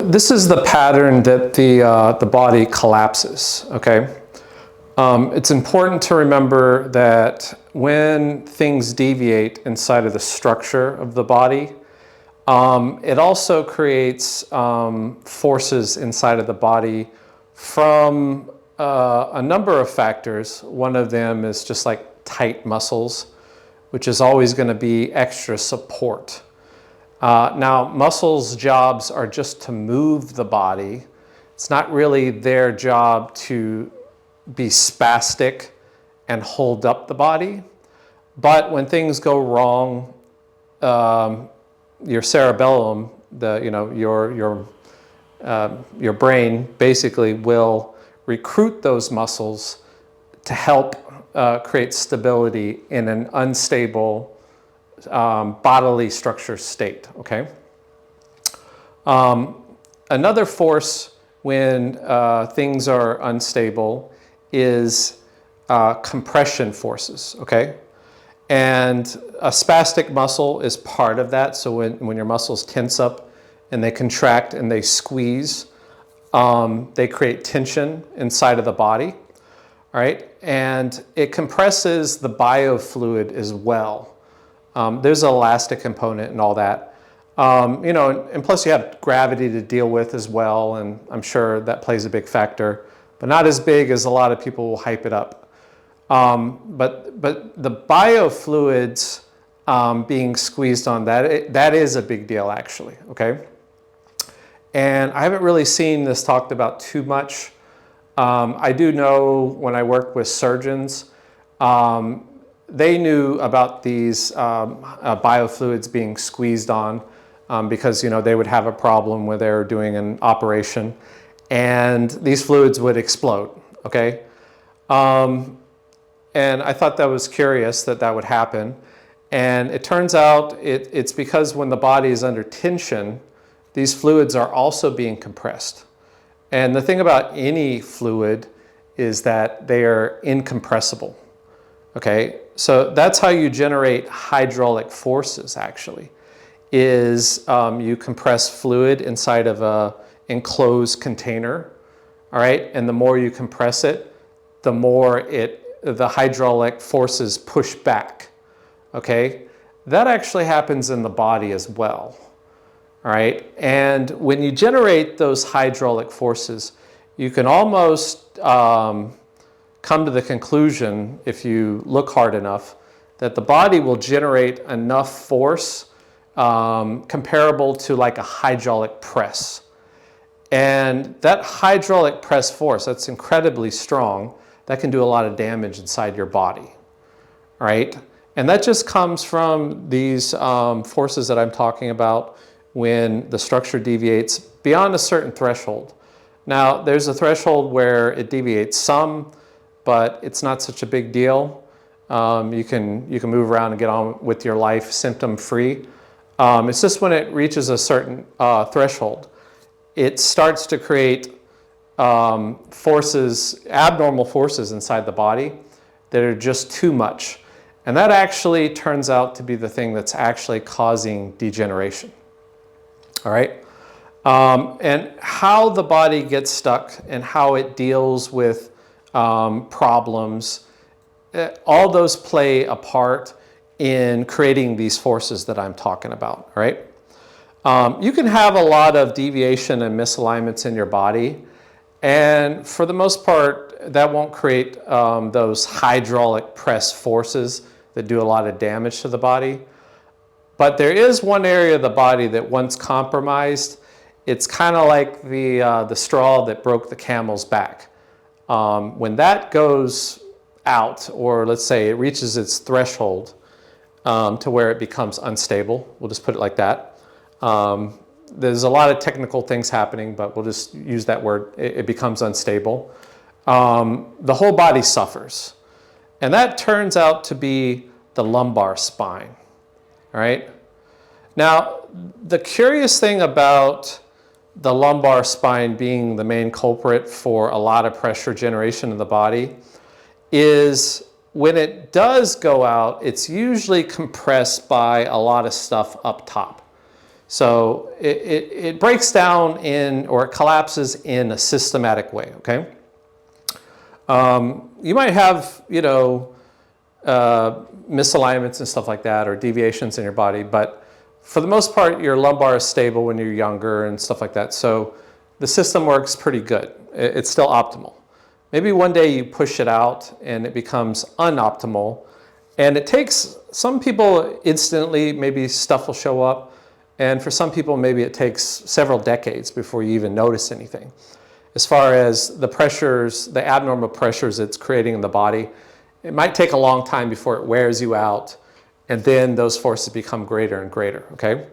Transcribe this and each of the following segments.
this is the pattern that the body collapses, okay? It's important to remember that when things deviate inside of the structure of the body, it also creates forces inside of the body from a number of factors. One of them is just like tight muscles, which is always going to be extra support. Now, muscles' jobs are just to move the body. It's not really their job to be spastic and hold up the body. But when things go wrong, your cerebellum, your brain basically will recruit those muscles to help create stability in an unstable bodily structure state, okay? Another force when things are unstable is compression forces, okay? And a spastic muscle is part of that. So when your muscles tense up and they contract and they squeeze, they create tension inside of the body, all right? And it compresses the biofluid as well. There's an elastic component and all that. And plus you have gravity to deal with as well, and I'm sure that plays a big factor, but not as big as a lot of people will hype it up. But the biofluids being squeezed on that is a big deal actually, okay? And I haven't really seen this talked about too much. I do know when I worked with surgeons, they knew about these biofluids being squeezed on because they would have a problem where they were doing an operation and these fluids would explode, okay? And I thought that was curious that that would happen. And it turns out it's because when the body is under tension, these fluids are also being compressed. And the thing about any fluid is that they are incompressible, okay? So that's how you generate hydraulic forces actually, is you compress fluid inside of a enclosed container, all right? And the more you compress it, the more the hydraulic forces push back, okay? That actually happens in the body as well, all right? And when you generate those hydraulic forces, you can almost come to the conclusion, if you look hard enough, that the body will generate enough force comparable to like a hydraulic press. And that hydraulic press force, that's incredibly strong, that can do a lot of damage inside your body, right? And that just comes from these forces that I'm talking about when the structure deviates beyond a certain threshold. Now, there's a threshold where it deviates some, but it's not such a big deal. You can move around and get on with your life symptom-free. It's just when it reaches a certain threshold, it starts to create forces, abnormal forces inside the body that are just too much. And that actually turns out to be the thing that's actually causing degeneration, all right? And how the body gets stuck and how it deals with problems, all those play a part in creating these forces that I'm talking about, right? You can have a lot of deviation and misalignments in your body, and for the most part, that won't create those hydraulic press forces that do a lot of damage to the body. But there is one area of the body that once compromised, it's kind of like the straw that broke the camel's back. When that goes out, or let's say it reaches its threshold to where it becomes unstable, we'll just put it like that. There's a lot of technical things happening, but we'll just use that word. It becomes unstable. The whole body suffers. And that turns out to be the lumbar spine, all right? Now, the curious thing about the lumbar spine being the main culprit for a lot of pressure generation in the body is when it does go out, it's usually compressed by a lot of stuff up top. So it breaks down in, or it collapses in a systematic way, okay? You might have, misalignments and stuff like that, or deviations in your body, but for the most part, your lumbar is stable when you're younger and stuff like that. So the system works pretty good. It's still optimal. Maybe one day you push it out and it becomes unoptimal. And it takes some people instantly, maybe stuff will show up. And for some people, maybe it takes several decades before you even notice anything. As far as the pressures, the abnormal pressures it's creating in the body, it might take a long time before it wears you out. And then those forces become greater and greater, okay?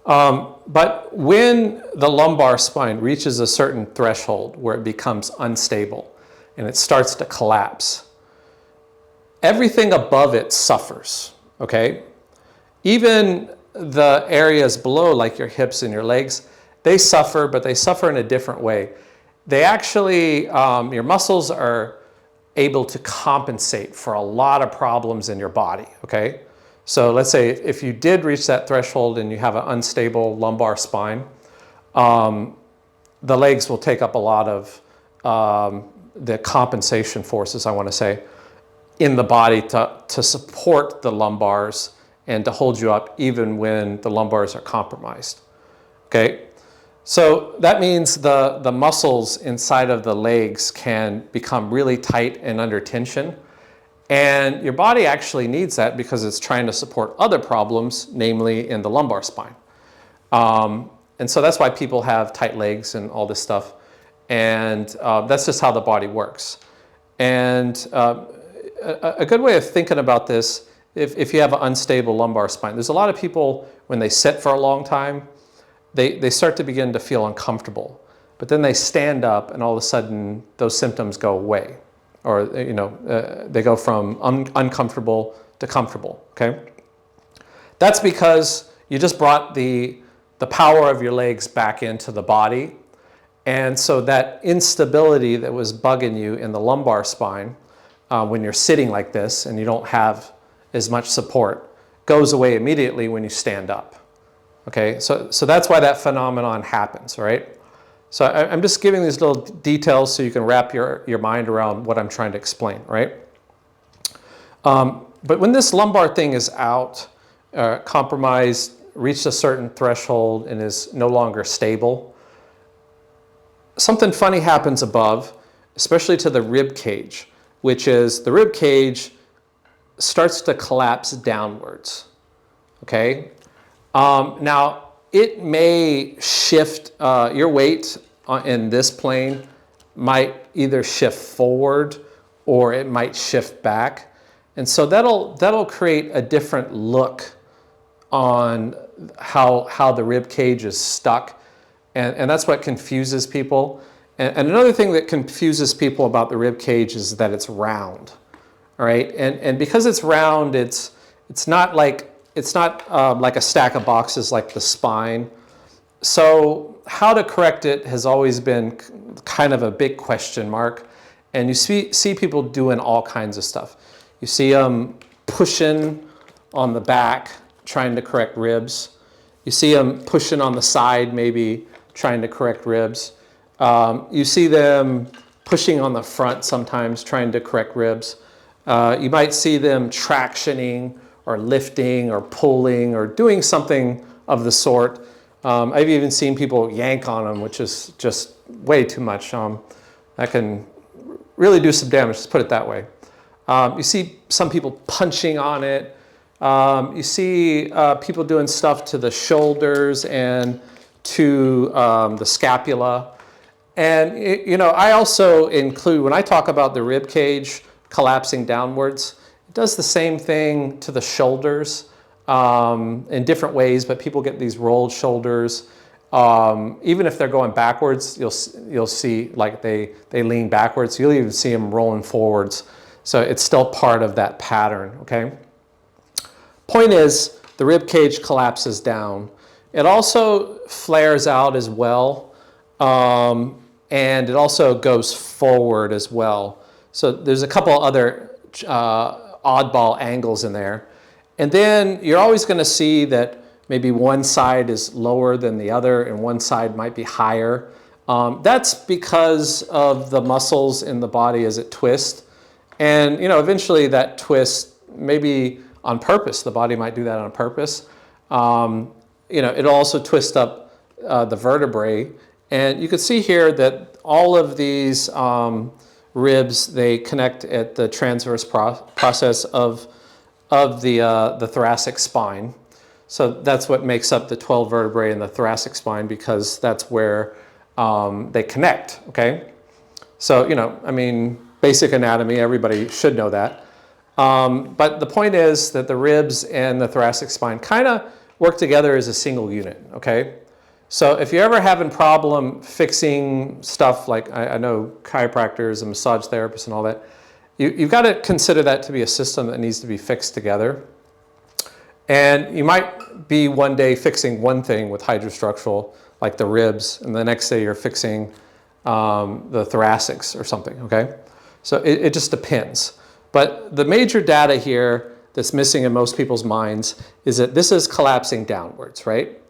But when the lumbar spine reaches a certain threshold where it becomes unstable and it starts to collapse, everything above it suffers, okay? Even the areas below, like your hips and your legs, they suffer, but they suffer in a different way. They actually, your muscles are able to compensate for a lot of problems in your body, okay? So let's say if you did reach that threshold and you have an unstable lumbar spine, the legs will take up a lot of the compensation forces, I want to say, in the body to support the lumbars and to hold you up even when the lumbars are compromised, okay? So that means the muscles inside of the legs can become really tight and under tension. And your body actually needs that because it's trying to support other problems, namely in the lumbar spine. And so that's why people have tight legs and all this stuff. And that's just how the body works. And a good way of thinking about this, if you have an unstable lumbar spine, there's a lot of people, when they sit for a long time, they start to begin to feel uncomfortable. But then they stand up and all of a sudden those symptoms go away. Or, they go from uncomfortable to comfortable, okay? That's because you just brought the power of your legs back into the body. And so that instability that was bugging you in the lumbar spine, when you're sitting like this and you don't have as much support, goes away immediately when you stand up, okay? So that's why that phenomenon happens, right? So I'm just giving these little details so you can wrap your mind around what I'm trying to explain, right? But when this lumbar thing is out, compromised, reached a certain threshold and is no longer stable, something funny happens above, especially to the rib cage, which is the rib cage starts to collapse downwards, okay? Now, it may shift, your weight in this plane might either shift forward or it might shift back. And so that'll create a different look on how the rib cage is stuck. And that's what confuses people. And another thing that confuses people about the rib cage is that it's round, all right? And because it's round, it's not like a stack of boxes like the spine. So how to correct it has always been kind of a big question mark. And you see people doing all kinds of stuff. You see them pushing on the back, trying to correct ribs. You see them pushing on the side, maybe trying to correct ribs. You see them pushing on the front sometimes, trying to correct ribs. You might see them tractioning or lifting or pulling or doing something of the sort. I've even seen people yank on them, which is just way too much. That can really do some damage, let's put it that way. You see some people punching on it. You see people doing stuff to the shoulders and to the scapula. And, I also include, when I talk about the rib cage collapsing downwards, it does the same thing to the shoulders in different ways, but people get these rolled shoulders. Even if they're going backwards, you'll see like they lean backwards. You'll even see them rolling forwards. So it's still part of that pattern, okay? Point is, the rib cage collapses down. It also flares out as well, and it also goes forward as well. So there's a couple other oddball angles in there. And then you're always going to see that maybe one side is lower than the other and one side might be higher. That's because of the muscles in the body as it twists. And eventually that twist, maybe on purpose, the body might do that on purpose. It'll also twist up the vertebrae. And you can see here that all of these ribs, they connect at the transverse process of the thoracic spine. So that's what makes up the 12 vertebrae in the thoracic spine, because that's where they connect, okay? So, basic anatomy, everybody should know that. But the point is that the ribs and the thoracic spine kind of work together as a single unit, okay? So if you're ever having problem fixing stuff, like I know chiropractors and massage therapists and all that, you've got to consider that to be a system that needs to be fixed together. And you might be one day fixing one thing with hydrostructural, like the ribs, and the next day you're fixing the thoracics or something, okay? So it just depends. But the major data here that's missing in most people's minds is that this is collapsing downwards, right?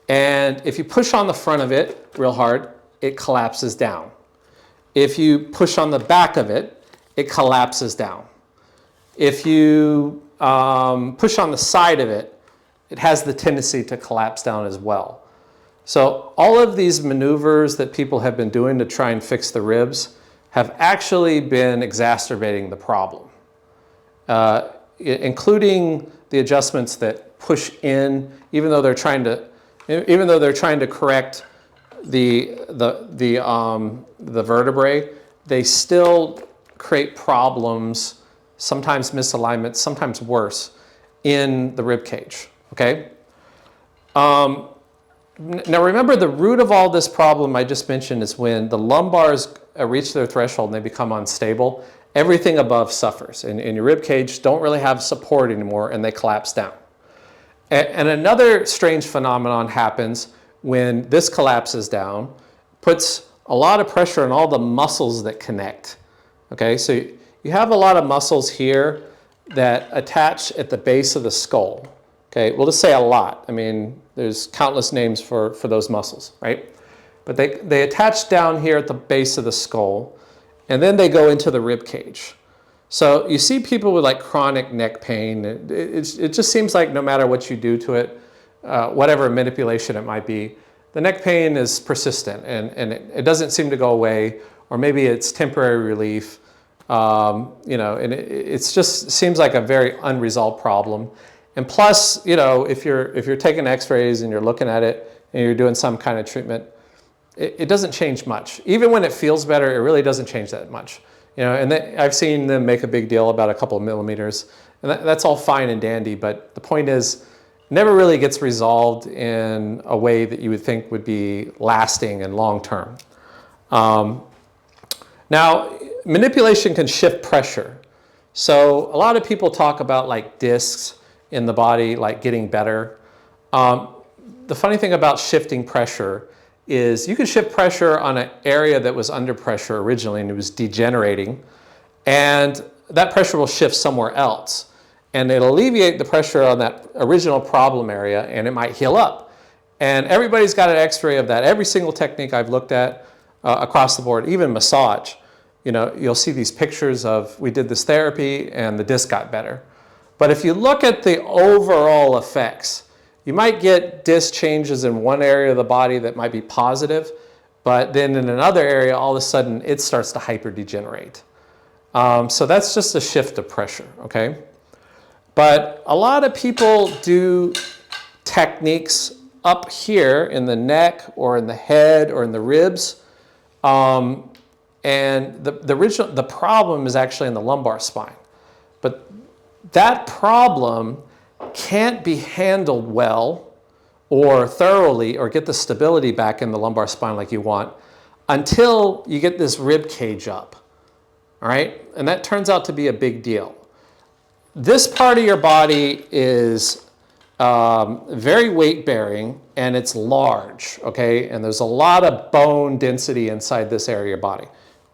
And if you push on the front of it real hard, it collapses down. If you push on the back of it, it collapses down. If you push on the side of it, it has the tendency to collapse down as well. So all of these maneuvers that people have been doing to try and fix the ribs have actually been exacerbating the problem, including the adjustments that push in, even though they're trying to correct the vertebrae, they still create problems, sometimes misalignments, sometimes worse, in the rib cage, okay? Now remember, the root of all this problem I just mentioned is when the lumbars reach their threshold and they become unstable, everything above suffers. And your rib cage don't really have support anymore and they collapse down. And another strange phenomenon happens when this collapses down, puts a lot of pressure on all the muscles that connect. Okay, so you have a lot of muscles here that attach at the base of the skull. Okay, we'll just say a lot. I mean, there's countless names for those muscles, right? But they attach down here at the base of the skull, and then they go into the rib cage. So you see people with like chronic neck pain. It just seems like no matter what you do to it, whatever manipulation it might be, the neck pain is persistent and it doesn't seem to go away, or maybe it's temporary relief. And it just seems like a very unresolved problem. And plus, if you're taking x-rays and you're looking at it and you're doing some kind of treatment, it doesn't change much. Even when it feels better, it really doesn't change that much. And I've seen them make a big deal about a couple of millimeters, and that's all fine and dandy, but the point is, it never really gets resolved in a way that you would think would be lasting and long-term. Now, manipulation can shift pressure. So a lot of people talk about like discs in the body, like getting better. The funny thing about shifting pressure is you can shift pressure on an area that was under pressure originally and it was degenerating, and that pressure will shift somewhere else. And it'll alleviate the pressure on that original problem area and it might heal up. And everybody's got an x-ray of that. Every single technique I've looked at across the board, even massage, you'll see these pictures of, we did this therapy and the disc got better. But if you look at the overall effects, you might get disc changes in one area of the body that might be positive, but then in another area, all of a sudden, it starts to hyperdegenerate. So that's just a shift of pressure, okay? But a lot of people do techniques up here in the neck or in the head or in the ribs. And the problem is actually in the lumbar spine. But that problem can't be handled well or thoroughly or get the stability back in the lumbar spine like you want until you get this rib cage up, all right? And that turns out to be a big deal. This part of your body is very weight-bearing and it's large, okay? And there's a lot of bone density inside this area of your body.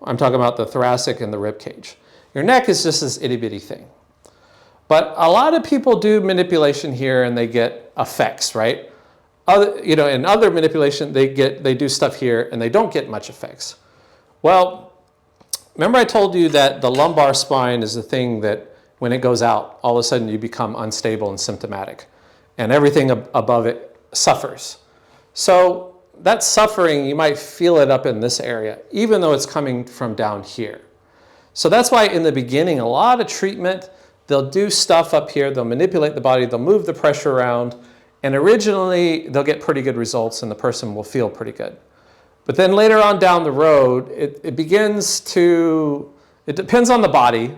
I'm talking about the thoracic and the rib cage. Your neck is just this itty-bitty thing. But a lot of people do manipulation here and they get effects, right? In other manipulation, they do stuff here and they don't get much effects. Well, remember I told you that the lumbar spine is the thing that when it goes out, all of a sudden you become unstable and symptomatic, and everything above it suffers. So that suffering, you might feel it up in this area, even though it's coming from down here. So that's why in the beginning, a lot of treatment, they'll do stuff up here, they'll manipulate the body, they'll move the pressure around, and originally they'll get pretty good results and the person will feel pretty good. But then later on down the road, it begins to, it depends on the body,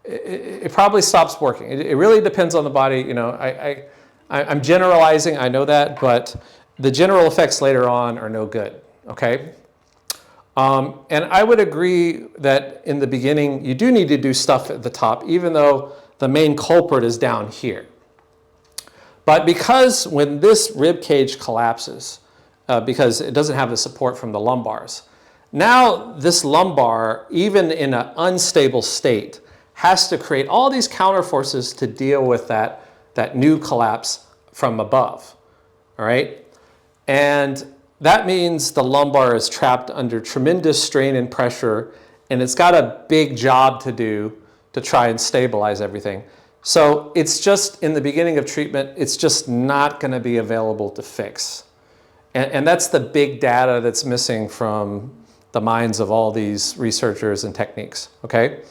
it probably stops working. It really depends on the body. I'm generalizing, I know that, but the general effects later on are no good, okay? And I would agree that in the beginning, you do need to do stuff at the top, even though the main culprit is down here. But because when this rib cage collapses, because it doesn't have the support from the lumbars, now this lumbar, even in an unstable state, has to create all these counter forces to deal with that new collapse from above, all right? And that means the lumbar is trapped under tremendous strain and pressure, and it's got a big job to do to try and stabilize everything. So it's just, in the beginning of treatment, it's just not going to be available to fix. And that's the big data that's missing from the minds of all these researchers and techniques, okay?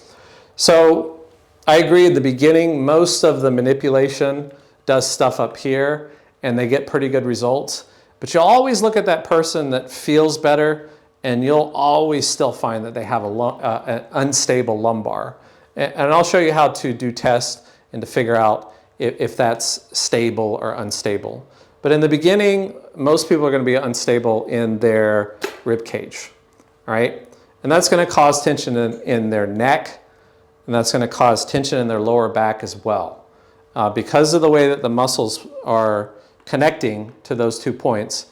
So I agree in the beginning, most of the manipulation does stuff up here, and they get pretty good results. But you'll always look at that person that feels better, and you'll always still find that they have an unstable lumbar. And I'll show you how to do tests and to figure out if that's stable or unstable. But in the beginning, most people are going to be unstable in their rib cage, all right? And that's going to cause tension in their neck, and that's going to cause tension in their lower back as well. Because of the way that the muscles are connecting to those 2 points.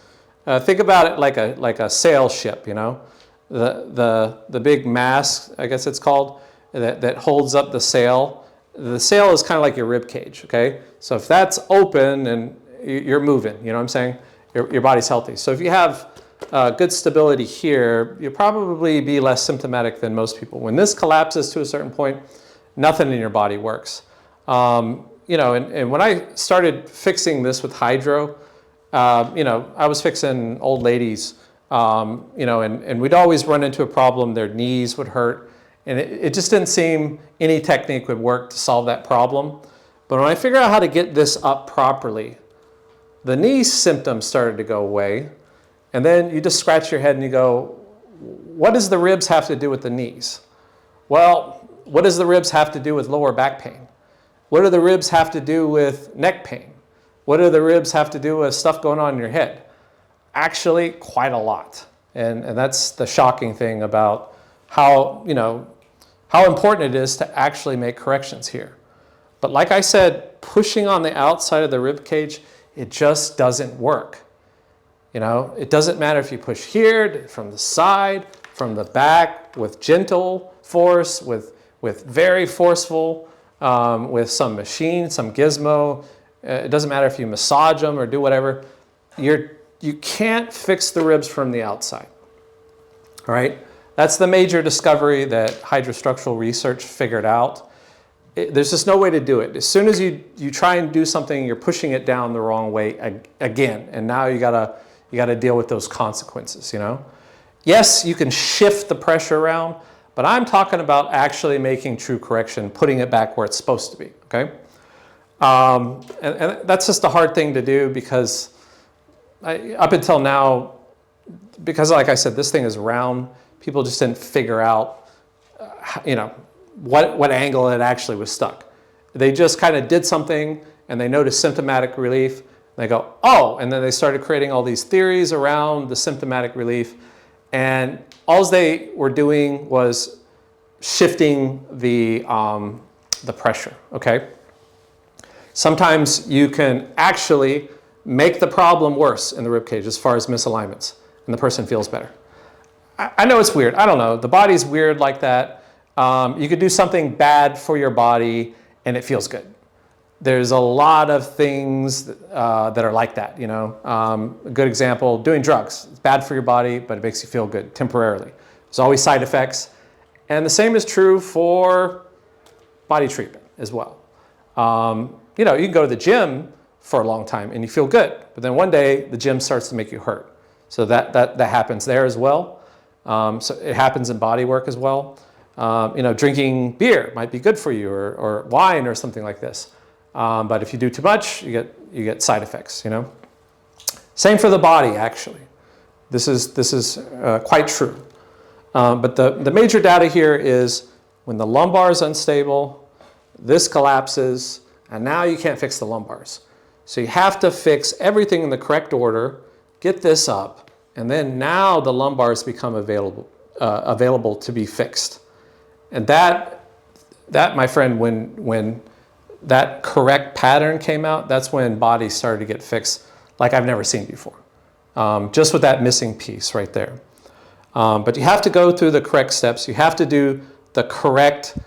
Think about it like a sail ship, you know? The big mast, I guess it's called, that holds up the sail. The sail is kind of like your rib cage, okay? So if that's open and you're moving, you know what I'm saying? Your body's healthy. So if you have good stability here, you'll probably be less symptomatic than most people. When this collapses to a certain point, nothing in your body works. And when I started fixing this with hydro, I was fixing old ladies, and we'd always run into a problem. Their knees would hurt, and it just didn't seem any technique would work to solve that problem. But when I figured out how to get this up properly, the knee symptoms started to go away. And then you just scratch your head and you go, what does the ribs have to do with the knees? Well, what does the ribs have to do with lower back pain? What do the ribs have to do with neck pain? What do the ribs have to do with stuff going on in your head? Actually, quite a lot. And that's the shocking thing about how important it is to actually make corrections here. But like I said, pushing on the outside of the rib cage, it just doesn't work. It doesn't matter if you push here, from the side, from the back, with gentle force, with very forceful, with some machine, some gizmo. It doesn't matter if you massage them or do whatever. You can't fix the ribs from the outside. All right? That's the major discovery that hydrostructural research figured out. There's just no way to do it. As soon as you try and do something, you're pushing it down the wrong way again. And now you gotta deal with those consequences, Yes, you can shift the pressure around, but I'm talking about actually making true correction, putting it back where it's supposed to be, okay? And that's just a hard thing to do because up until now, because like I said, this thing is round, people just didn't figure out, what angle it actually was stuck. They just kind of did something and they noticed symptomatic relief. They go, oh, and then they started creating all these theories around the symptomatic relief. And all they were doing was shifting the pressure, okay? Sometimes you can actually make the problem worse in the ribcage as far as misalignments, and the person feels better. I know it's weird. I don't know. The body's weird like that. You could do something bad for your body and it feels good. there's a lot of things that are like that, you know. A good example, doing drugs. It's bad for your body, but it makes you feel good temporarily. There's always side effects. And the same is true for body treatment as well. You know, you can go to the gym for a long time and you feel good, but then one day the gym starts to make you hurt. So that happens there as well. So it happens in body work as well. You know, drinking beer might be good for you, or wine or something like this. But if you do too much, you get side effects, you know. Same for the body, actually. This is quite true. But the major data here is when the lumbar is unstable, this collapses, and now you can't fix the lumbars. So you have to fix everything in the correct order, get this up, and then now the lumbars become available to be fixed. And that my friend, when that correct pattern came out, that's when bodies started to get fixed like I've never seen before. Just with that missing piece right there. But you have to go through the correct steps. You have to do the correct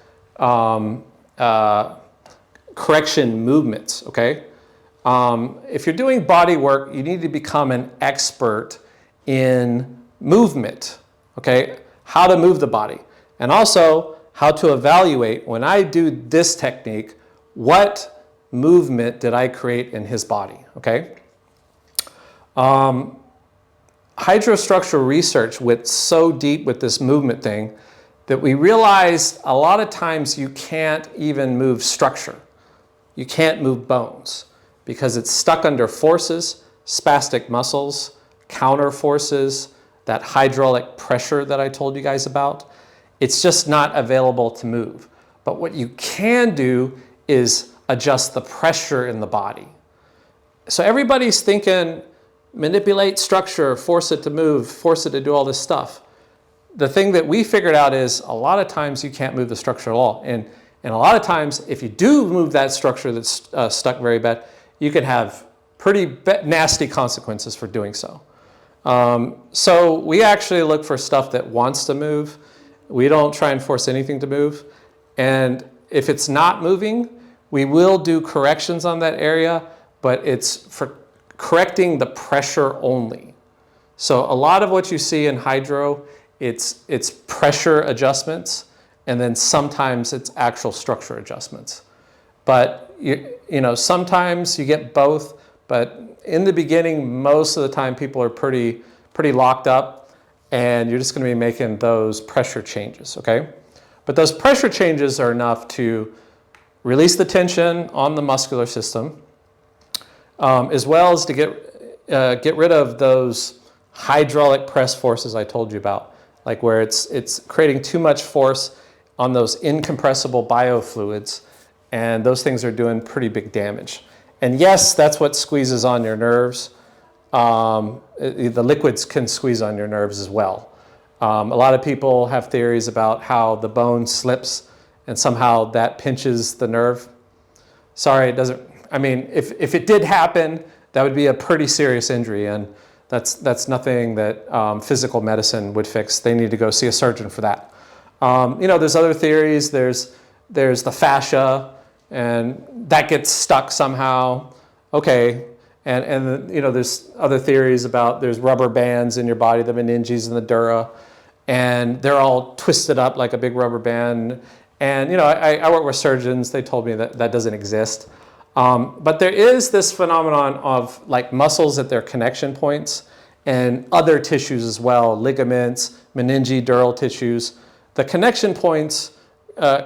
correction movements, okay? If you're doing body work, you need to become an expert in movement, okay? How to move the body. And also how to evaluate, when I do this technique, what movement did I create in his body, okay? Hydrostructural research went so deep with this movement thing that we realized a lot of times you can't even move structure. You can't move bones because it's stuck under forces, spastic muscles, counter forces, that hydraulic pressure that I told you guys about. It's just not available to move. But what you can do is adjust the pressure in the body. So everybody's thinking, manipulate structure, force it to move, force it to do all this stuff. The thing that we figured out is a lot of times you can't move the structure at all. And a lot of times, if you do move that structure that's stuck very bad, you can have pretty nasty consequences for doing so. So we actually look for stuff that wants to move. We don't try and force anything to move. And if it's not moving, we will do corrections on that area, but it's for correcting the pressure only. So a lot of what you see in hydro, it's pressure adjustments, and then sometimes it's actual structure adjustments. But you know, sometimes you get both, but in the beginning, most of the time people are pretty locked up, and you're just going to be making those pressure changes, okay? But those pressure changes are enough to release the tension on the muscular system, as well as to get rid of those hydraulic press forces I told you about, like where it's creating too much force on those incompressible biofluids, and those things are doing pretty big damage. And yes, that's what squeezes on your nerves. The liquids can squeeze on your nerves as well. A lot of people have theories about how the bone slips and somehow that pinches the nerve. Sorry, it doesn't. I mean, if it did happen, that would be a pretty serious injury, and that's nothing that physical medicine would fix. They need to go see a surgeon for that. You know, there's other theories. There's the fascia, and that gets stuck somehow. Okay, and you know, there's other theories about there's rubber bands in your body, the meninges and the dura, and they're all twisted up like a big rubber band. And you know, I work with surgeons. They told me that doesn't exist. But there is this phenomenon of like muscles at their connection points and other tissues as well, ligaments, meninge, dural tissues. The connection points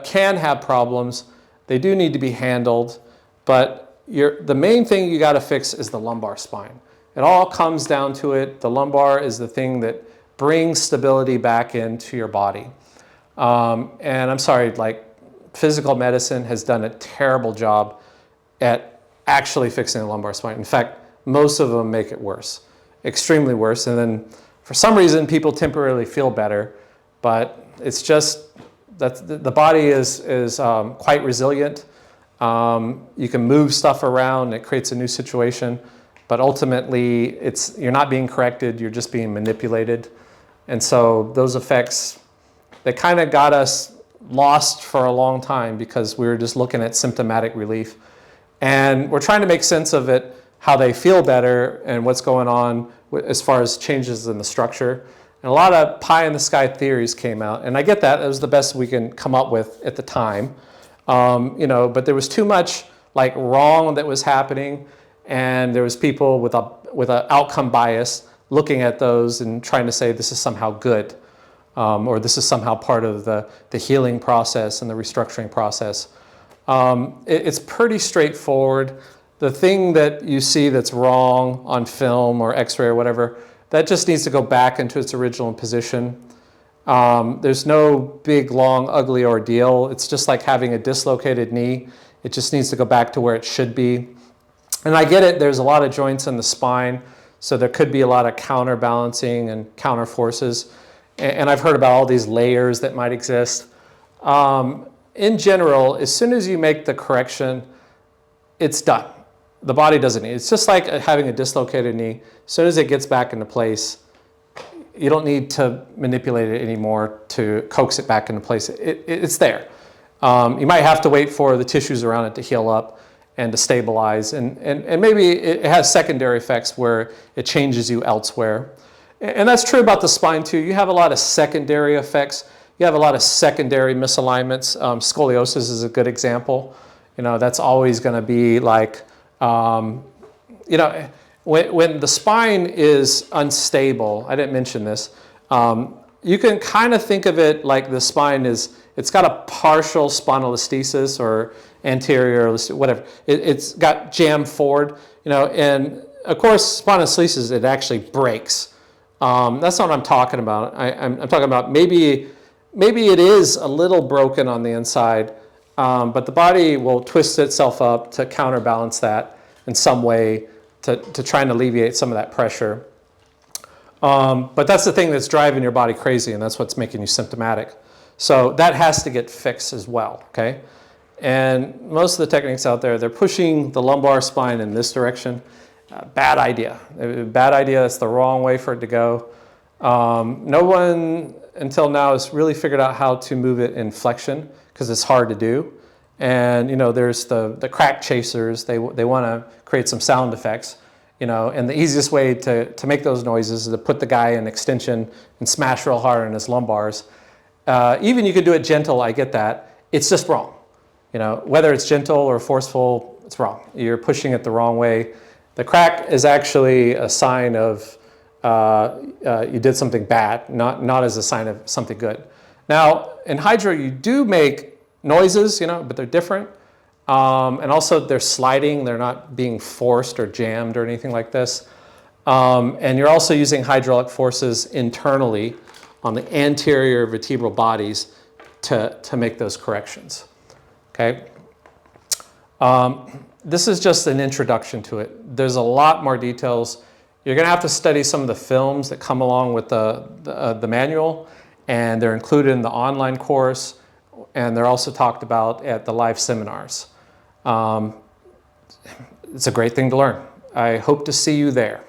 can have problems. They do need to be handled, but the main thing you got to fix is the lumbar spine. It all comes down to it. The lumbar is the thing that brings stability back into your body. And I'm sorry, like physical medicine has done a terrible job at actually fixing the lumbar spine. In fact, most of them make it worse, extremely worse. And then for some reason, people temporarily feel better, but it's just that the body is quite resilient. You can move stuff around, it creates a new situation, but ultimately you're not being corrected, you're just being manipulated. And so those effects, they kind of got us lost for a long time because we were just looking at symptomatic relief. And we're trying to make sense of it, how they feel better and what's going on as far as changes in the structure. And a lot of pie in the sky theories came out. And I get that. It was the best we can come up with at the time. You know, but there was too much like wrong that was happening. And there was people with a outcome bias looking at those and trying to say this is somehow good. Or this is somehow part of the healing process and the restructuring process. It's pretty straightforward. The thing that you see that's wrong on film or x-ray or whatever, that just needs to go back into its original position. There's no big, long, ugly ordeal. It's just like having a dislocated knee. It just needs to go back to where it should be. And I get it, there's a lot of joints in the spine, so there could be a lot of counterbalancing and counter forces. And I've heard about all these layers that might exist. In general, as soon as you make the correction, it's done. The body doesn't need it. It's just like having a dislocated knee. As soon as it gets back into place, you don't need to manipulate it anymore to coax it back into place. It's there. You might have to wait for the tissues around it to heal up and to stabilize. And maybe it has secondary effects where it changes you elsewhere. And that's true about the spine too. You have a lot of secondary effects. You have a lot of secondary misalignments. Scoliosis is a good example. You know, that's always going to be like, you know, when the spine is unstable, I didn't mention this, you can kind of think of it like the spine is, it's got a partial spondylolisthesis or anterior, whatever. It's got jammed forward, you know, and of course, spondylolisthesis, it actually breaks. That's not what I'm talking about. I'm talking about maybe it is a little broken on the inside, but the body will twist itself up to counterbalance that in some way to try and alleviate some of that pressure. But that's the thing that's driving your body crazy, and that's what's making you symptomatic. So that has to get fixed as well, okay? And most of the techniques out there, they're pushing the lumbar spine in this direction. Bad idea. Bad idea. That's the wrong way for it to go. No one until now has really figured out how to move it in flexion because it's hard to do. And you know, there's the crack chasers. They want to create some sound effects. You know, and the easiest way to make those noises is to put the guy in extension and smash real hard on his lumbars. Even you could do it gentle. I get that. It's just wrong. You know, whether it's gentle or forceful, it's wrong. You're pushing it the wrong way. The crack is actually a sign of you did something bad, not as a sign of something good. Now, in hydro, you do make noises, you know, but they're different. And also they're sliding. They're not being forced or jammed or anything like this. And you're also using hydraulic forces internally on the anterior vertebral bodies to make those corrections. Okay? This is just an introduction to it. There's a lot more details. You're going to have to study some of the films that come along with the manual, and they're included in the online course, and they're also talked about at the live seminars. It's a great thing to learn. I hope to see you there.